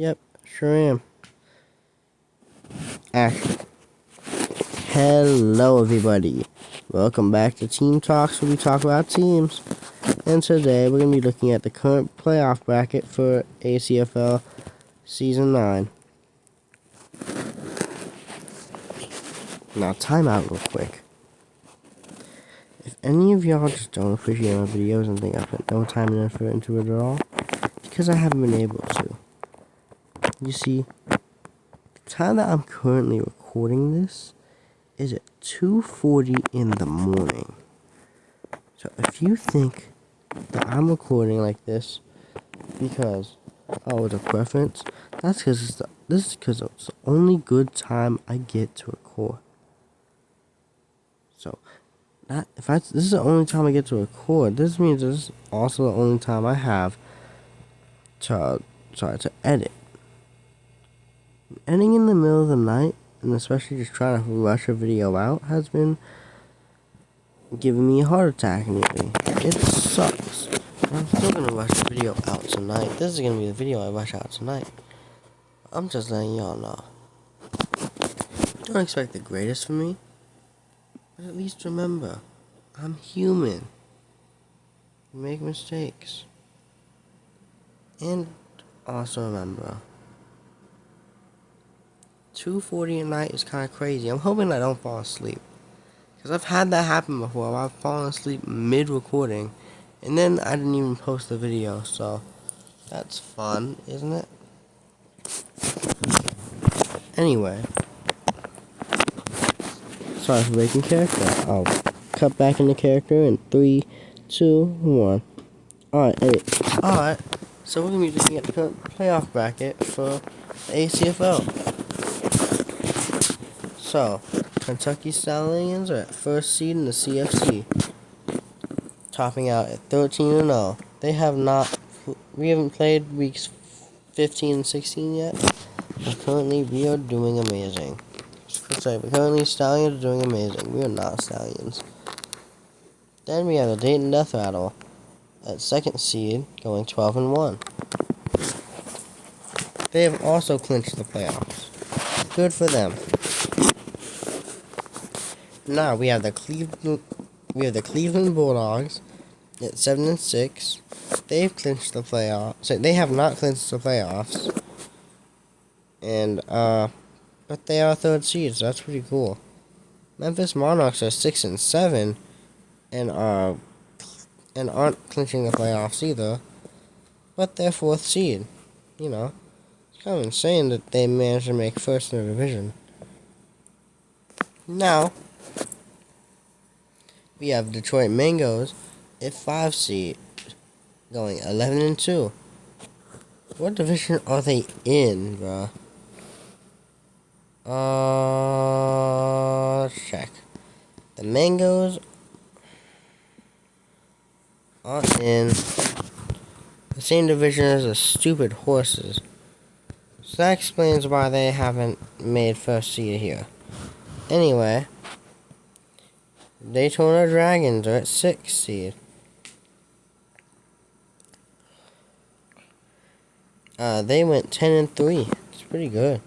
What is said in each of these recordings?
Yep, sure am. Action. Hello, everybody. Welcome back to Team Talks, where we talk about teams. And today, we're going to be looking at the current playoff bracket for ACFL Season 9. Now, time out real quick. If any of y'all just don't appreciate my videos and think I put no time and effort into it at all, it's because I haven't been able to. You see, the time that I'm currently recording this is at 2:40 in the morning. So if you think that I'm recording like this because it's a preference, that's because this is because it's the only good time I get to record. So this is the only time I get to record, this means this is also the only time I have to edit. Editing in the middle of the night, and especially just trying to rush a video out, has been giving me a heart attack nearly. It sucks. I'm still gonna rush the video out tonight. This is gonna be the video I rush out tonight. I'm just letting y'all know. Don't expect the greatest from me, but at least remember, I'm human. I make mistakes. And also remember, 2:40 at night is kind of crazy. I'm hoping I don't fall asleep, because I've had that happen before. I've fallen asleep mid-recording, and then I didn't even post the video, so that's fun, isn't it? Anyway, sorry for breaking character. I'll cut back into character in 3, 2, 1. Alright, so we're going to be looking at the current playoff bracket for the ACFL. So, Kentucky Stallions are at first seed in the CFC, topping out at 13-0. We haven't played weeks 15 and 16 yet, but currently we are doing amazing. Stallions are doing amazing. We are not Stallions. Then we have the Dayton Death Rattle at second seed, going 12-1. They have also clinched the playoffs. Good for them. Now we have the Cleveland Bulldogs at 7-6. They've clinched the playoffs. So they have not clinched the playoffs. And but they are third seed, so that's pretty cool. Memphis Monarchs are 6-7 and aren't clinching the playoffs either. But they're fourth seed. You know, it's kind of insane that they managed to make first in the division. Now we have Detroit Mangoes at 5 seed, going 11-2. What division are they in, bruh? Let's check. The Mangoes are in the same division as the stupid Horses. So that explains why they haven't made first seed here. Anyway, Daytona Dragons are at 6 seed. They went 10-3. It's pretty good.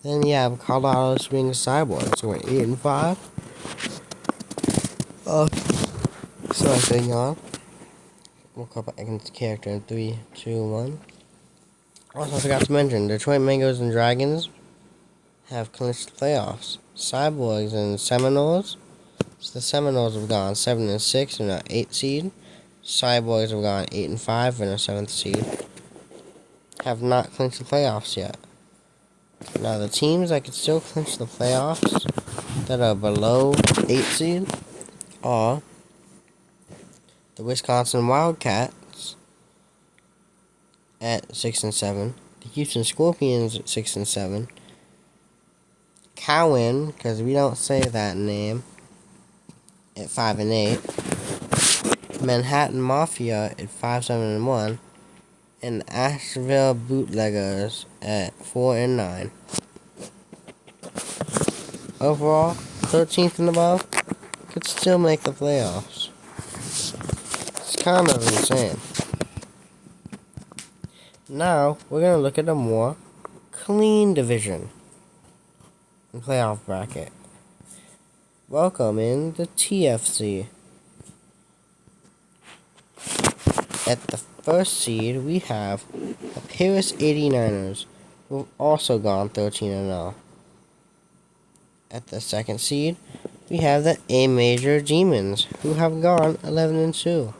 Then you have Colorado Springs Cyborgs, who went 8-5. Sorry, hang on. We'll come back into character in 3, 2, 1. Also, I forgot to mention, Detroit Mangoes and Dragons have clinched the playoffs. Cyborgs and Seminoles. So the Seminoles have gone 7-6 and are 8 seed. Cyborgs have gone 8-5 and are 7th seed. Have not clinched the playoffs yet. Now the teams that can still clinch the playoffs that are below 8 seed are the Wisconsin Wildcats at 6-7, the Houston Scorpions at 6-7, Cowan, because we don't say that name, at 5-8, Manhattan Mafia at 5-7-1, and Asheville Bootleggers at 4-9. Overall, 13th and above could still make the playoffs. It's kind of insane. Now, we're going to look at a more clean division and playoff bracket. Welcome in the TFC. At the first seed, we have the Paris 89ers, who have also gone 13-0. At the second seed, we have the A Major Demons, who have gone 11-2.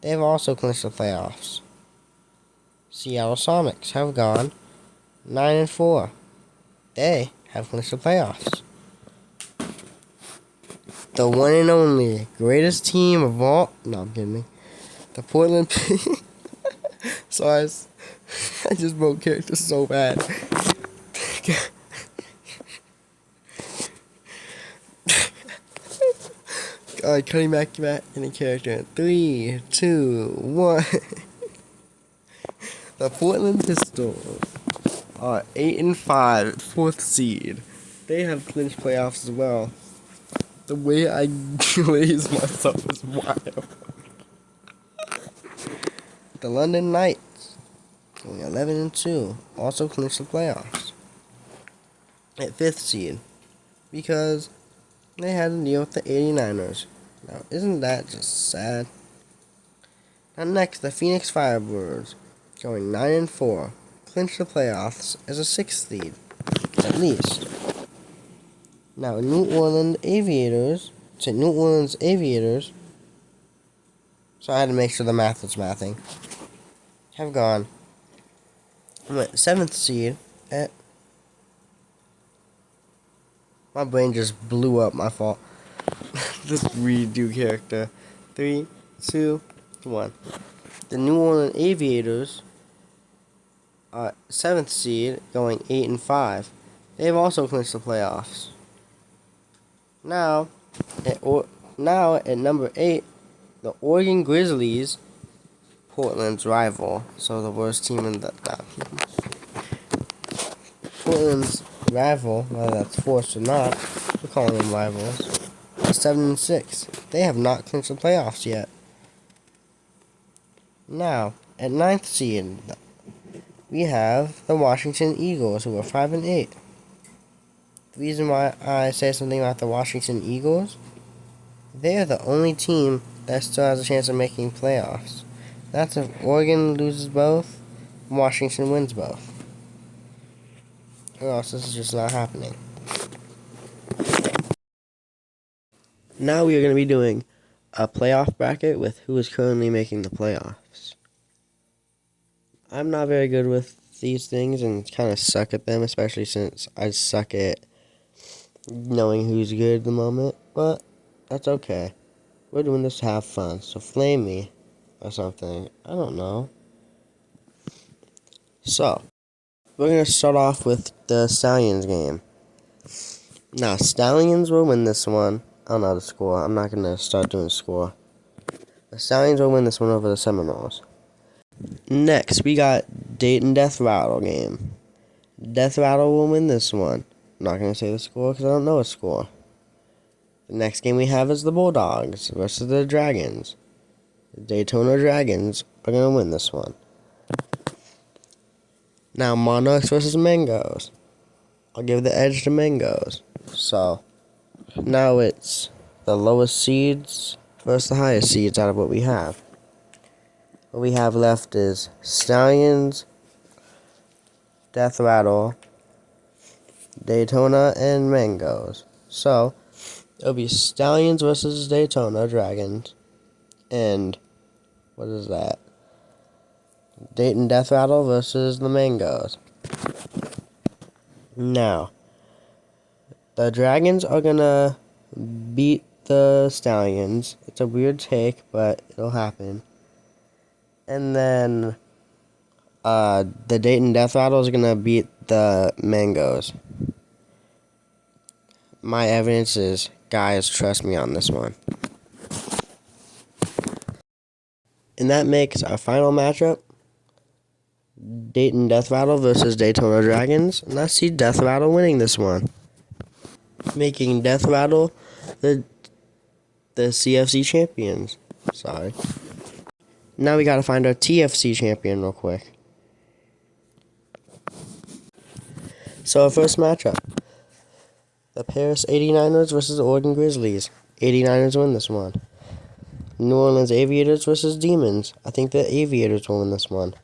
They have also clinched the playoffs. Seattle Sonics have gone 9-4. They have clinched the playoffs. The one and only greatest team of all. No, I'm kidding. The Portland. Sorry, I just broke character so bad. Alright, cutting back in the character. 3, 2, 1. The Portland Pistols are 8-5, 4th seed. They have clinched playoffs as well. The way I glazed myself is wild. The London Knights, only 11-2, also clinched the playoffs at 5th seed because they had to deal with the 89ers. Now, isn't that just sad? Now next, the Phoenix Firebirds, going 9-4, clinched the playoffs as a 6th seed, at least. Now, New Orleans Aviators, so I had to make sure the math was mathing, have gone 7th seed at. My brain just blew up, my fault. This redo character. 3, 2, 1. The New Orleans Aviators are 7th seed, going 8-5. They've also clinched the playoffs. Now, at number 8, the Oregon Grizzlies, Portland's rival. So the worst team in the Portland's rival, whether that's forced or not, we're calling them rivals, is 7-6. They have not clinched the playoffs yet. Now, at 9th seed, we have the Washington Eagles, who are 5-8. The reason why I say something about the Washington Eagles, they are the only team that still has a chance of making playoffs. That's if Oregon loses both, Washington wins both. Or else this is just not happening. Now we are going to be doing a playoff bracket with who is currently making the playoffs. I'm not very good with these things and kind of suck at them, especially since I suck at knowing who's good at the moment, but that's okay. We're doing this to have fun, so flame me or something. I don't know. So, we're going to start off with the Stallions game. Now, Stallions will win this one. I don't know the score. I'm not going to start doing score. The Stallions will win this one over the Seminoles. Next, we got Dayton Death Rattle game. Death Rattle will win this one. I'm not going to say the score because I don't know a score. The next game we have is the Bulldogs versus the Dragons. The Daytona Dragons are going to win this one. Now, Monarchs versus Mangoes. I'll give the edge to Mangoes. So, now it's the lowest seeds versus the highest seeds out of what we have. What we have left is Stallions, Death Rattle, Daytona, and Mangoes. So, it'll be Stallions versus Daytona Dragons. And, what is that? Dayton Death Rattle versus the Mangoes. Now, the Dragons are gonna beat the Stallions. It's a weird take, but it'll happen. And then, the Dayton Death Rattle is gonna beat the Mangoes. My evidence is, guys, trust me on this one. And that makes our final matchup Dayton Death Rattle versus Daytona Dragons. And I see Death Rattle winning this one, making Death Rattle the CFC champions. Sorry. Now we gotta find our TFC champion real quick. So our first matchup. The Paris 89ers versus the Oregon Grizzlies. 89ers win this one. New Orleans Aviators versus Demons. I think the Aviators will win this one.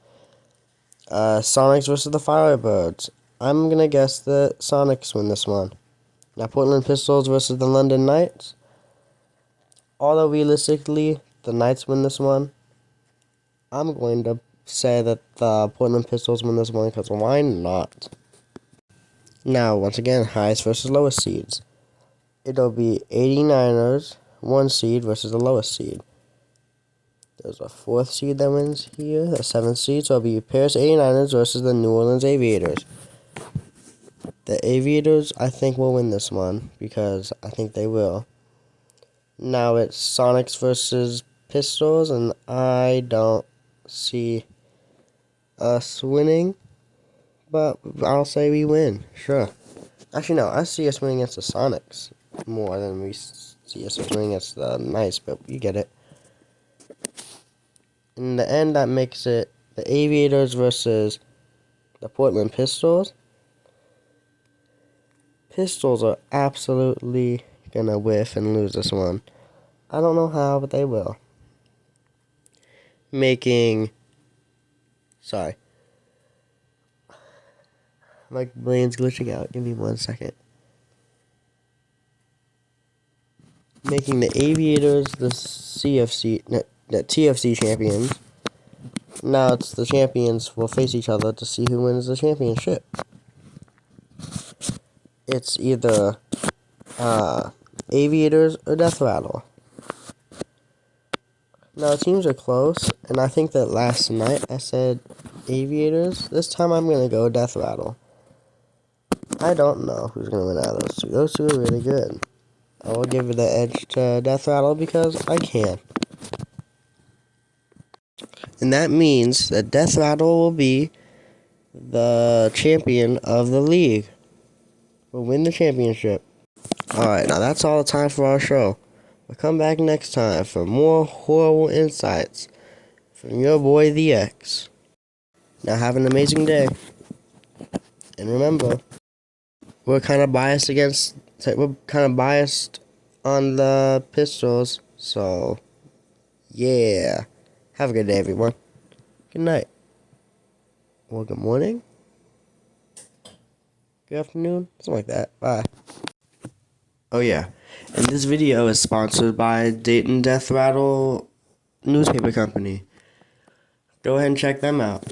Sonics versus the Firebirds. I'm going to guess the Sonics win this one. Now, Portland Pistols versus the London Knights. Although realistically, the Knights win this one, I'm going to say that the Portland Pistols win this one because why not? Now, once again, highest versus lowest seeds. It'll be 89ers, 1 seed versus the lowest seed. There's a 4th seed that wins here, a 7th seed, so it'll be Paris 89ers versus the New Orleans Aviators. The Aviators, I think, will win this one, because I think they will. Now it's Sonics versus Pistols, and I don't see us winning, but I'll say we win, sure. Actually, no, I see us winning against the Sonics more than we see us winning against the Knights, but you get it. In the end, that makes it the Aviators versus the Portland Pistols. Pistols are absolutely gonna whiff and lose this one. I don't know how, but they will. Sorry. My brain's glitching out. Give me 1 second. Making the Aviators the TFC champions. Now it's the champions will face each other to see who wins the championship. It's either Aviators or Death Rattle. Now the teams are close, and I think that last night I said Aviators. This time I'm going to go Death Rattle. I don't know who's going to win out of those two. Those two are really good. I will give the edge to Death Rattle because I can. And that means that Death Rattle will be the champion of the league. Will win the championship. Alright, now that's all the time for our show. We'll come back next time for more horrible insights from your boy The X. Now have an amazing day. And remember, we're kind of biased on the Pistols, so yeah. Have a good day, everyone. Good night. Or good morning. Good afternoon. Something like that. Bye. Oh yeah. And this video is sponsored by Dayton Death Rattle Newspaper Company. Go ahead and check them out.